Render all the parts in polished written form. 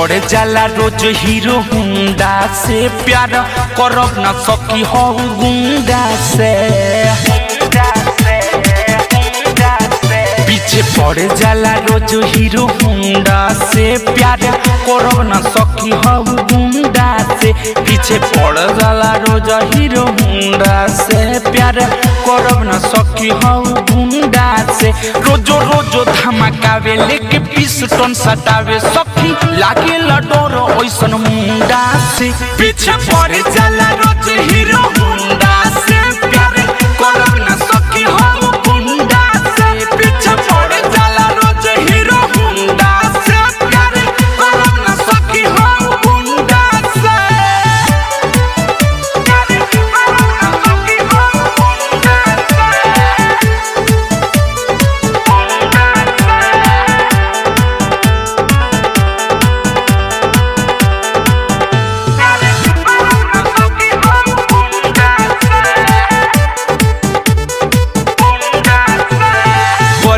पड़ जाला रोज hero Honda से प्यार करब ना सकी हो गुंडा से पीछे पड़ जाला रोज हीरो हुंडा से प्यार करब ना सकी हो गुंडा से पीछे पड़ जाला रोज हीरो हुंडा से प्यार करब ना सकी हो गुंडा से रोजो रोजो धमकावे लेके पिस्टन सटावे सखी लागे डर ओइसन मुंडा से पीछे पड़ जाला रोज हीरो हुंडा से प्यार करब ना सकी हो गुंडा से पीछे पड़ जाला रोज हीरो हुंडा से प्यार करब ना सकी हो गुंडा से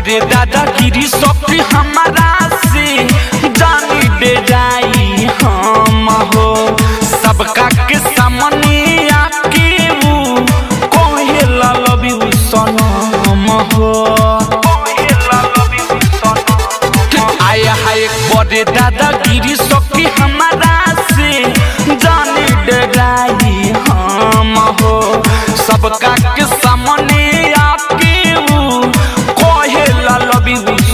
रे दादागिरी सफी हमारा से जानी दे जाई हम हो सबका के सामने आके वो कहेला लव यू सनम हो आया हाय बड़े दादागिरी सफी हमारा से जानी दे जाई हम हो सबका के सामने आके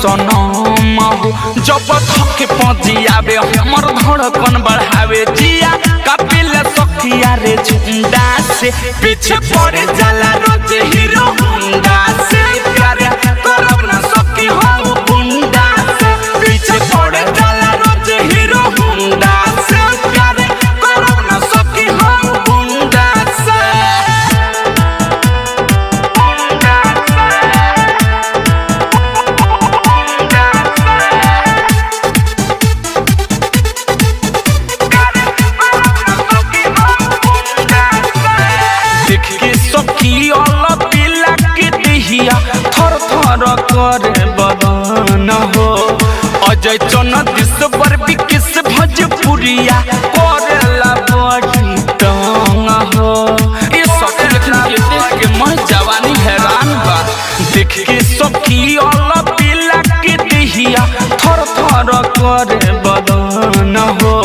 सनम हो जब थके पजियावे हमर धड़कन बढ़ावे जिया कपिल सखिया रे झुंडा से पीछे पड़ जाला रोज हीरो हुंडा से प्यार करब ना सकी हो गुंडा से पीछे पड़ जाला रोज हीरो हुंडा से प्यार करब ना सकी हो गुंडा से थर थर करे बदन हो अजय चन दिसबर बिकिस भोजपुरिया करेला बड़ी तंग हो ये सखी लिखना के देख के मन जवानी हैरान बा देख के सखी वाला पिला के दिहिया थर थर करे बदन हो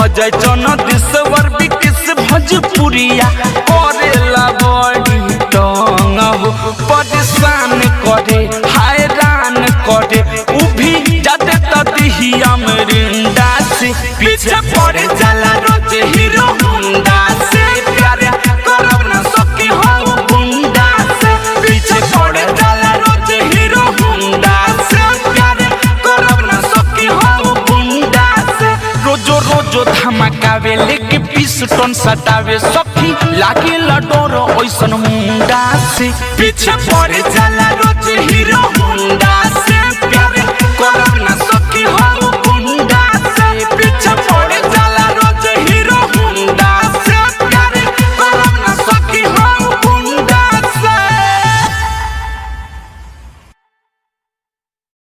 अजय चन दिसबर बिकिस भोजपुरिया करेला बड़ी तंग हो परेशान करे हैरान करे उ भी जाते तदिहिया मरिंदा से पीछे पड़ जाला रोज हीरो हुंडा से प्यार करब ना सकी हो गुंडा से पीछे पड़ जाला रोज हीरो हुंडा से प्यार करब ना सकी हो गुंडा से रोजो रोजो धमकावे लेके पिस्टन सटावे सखी लागे डर ओइसन मुंडा से पीछे पड़ जाला रोज हीरो हुंडा से